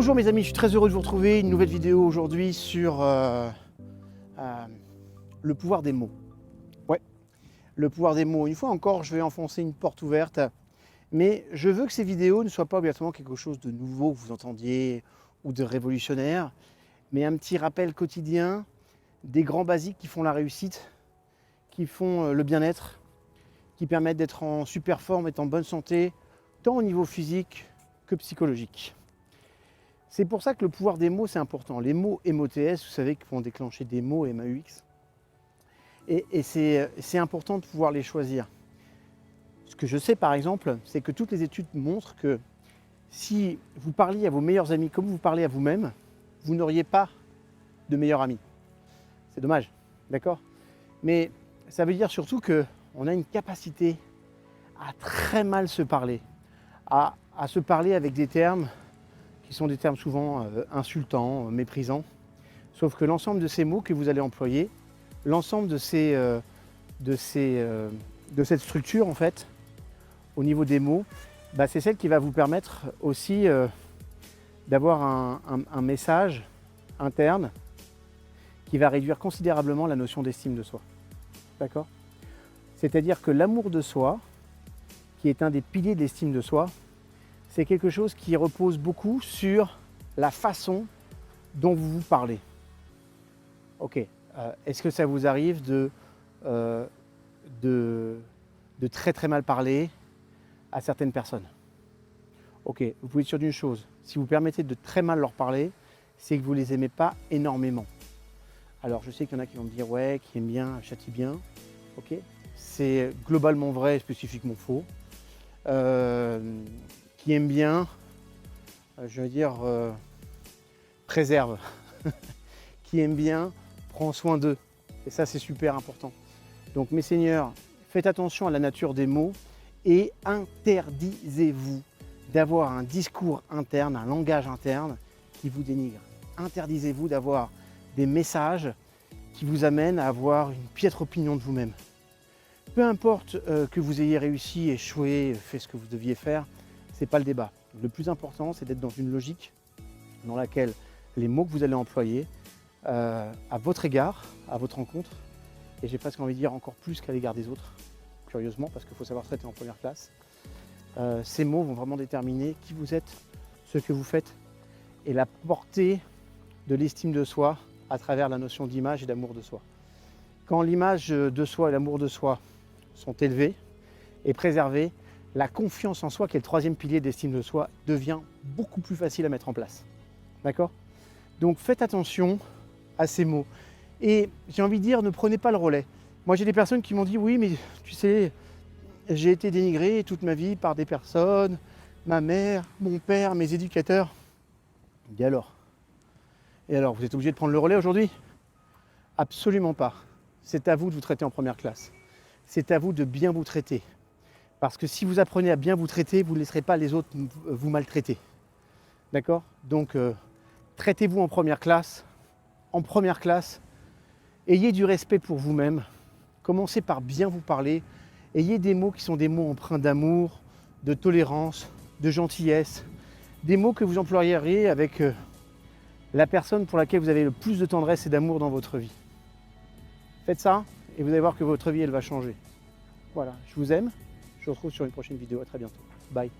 Bonjour mes amis, je suis très heureux de vous retrouver. Une nouvelle vidéo aujourd'hui sur le pouvoir des mots. Ouais, le pouvoir des mots. Une fois encore, je vais enfoncer une porte ouverte. Mais je veux que ces vidéos ne soient pas obligatoirement quelque chose de nouveau que vous entendiez ou de révolutionnaire, mais un petit rappel quotidien des grands basiques qui font la réussite, qui font le bien-être, qui permettent d'être en super forme et en bonne santé, tant au niveau physique que psychologique. C'est pour ça que le pouvoir des mots, c'est important. Les mots MOTS, vous savez, qui vont déclencher des mots MAUX. Et c'est important de pouvoir les choisir. Ce que je sais, par exemple, c'est que toutes les études montrent que si vous parliez à vos meilleurs amis comme vous parlez à vous-même, vous n'auriez pas de meilleurs amis. C'est dommage, d'accord? Mais ça veut dire surtout qu'on a une capacité à très mal se parler, à se parler avec des termes qui sont des termes souvent insultants, méprisants. Sauf que l'ensemble de ces mots que vous allez employer, l'ensemble de cette structure en fait, au niveau des mots, c'est celle qui va vous permettre aussi d'avoir un message interne qui va réduire considérablement la notion d'estime de soi. D'accord? C'est-à-dire que l'amour de soi, qui est un des piliers de l'estime de soi, c'est quelque chose qui repose beaucoup sur la façon dont vous vous parlez. Ok, est-ce que ça vous arrive de très très mal parler à certaines personnes? Ok, vous pouvez être sûr d'une chose, si vous permettez de très mal leur parler, c'est que vous ne les aimez pas énormément. Alors je sais qu'il y en a qui vont me dire ouais, qui aime bien, châtie bien. Ok, c'est globalement vrai et spécifiquement faux. Qui aime bien, je veux dire, préserve. Qui aime bien, prend soin d'eux. Et ça, c'est super important. Donc, mes seigneurs, faites attention à la nature des mots et interdisez-vous d'avoir un discours interne, un langage interne qui vous dénigre. Interdisez-vous d'avoir des messages qui vous amènent à avoir une piètre opinion de vous-même. Peu importe que vous ayez réussi, échoué, fait ce que vous deviez faire, ce n'est pas le débat. Le plus important, c'est d'être dans une logique dans laquelle les mots que vous allez employer à votre égard, à votre rencontre, et j'ai presque envie de dire encore plus qu'à l'égard des autres, curieusement, parce qu'il faut savoir traiter en première classe, ces mots vont vraiment déterminer qui vous êtes, ce que vous faites, et la portée de l'estime de soi à travers la notion d'image et d'amour de soi. Quand l'image de soi et l'amour de soi sont élevés et préservés, la confiance en soi, qui est le troisième pilier d'estime de soi, devient beaucoup plus facile à mettre en place. D'accord? Donc faites attention à ces mots. Et j'ai envie de dire, ne prenez pas le relais. Moi j'ai des personnes qui m'ont dit, oui mais tu sais, j'ai été dénigré toute ma vie par des personnes, ma mère, mon père, mes éducateurs. Et alors? Vous êtes obligé de prendre le relais aujourd'hui? Absolument pas. C'est à vous de vous traiter en première classe. C'est à vous de bien vous traiter. Parce que si vous apprenez à bien vous traiter, vous ne laisserez pas les autres vous maltraiter. D'accord? Donc, traitez-vous en première classe. En première classe, ayez du respect pour vous-même. Commencez par bien vous parler. Ayez des mots qui sont des mots empreints d'amour, de tolérance, de gentillesse. Des mots que vous employeriez avec la personne pour laquelle vous avez le plus de tendresse et d'amour dans votre vie. Faites ça et vous allez voir que votre vie, elle va changer. Voilà, je vous aime. Je vous retrouve sur une prochaine vidéo. À très bientôt. Bye.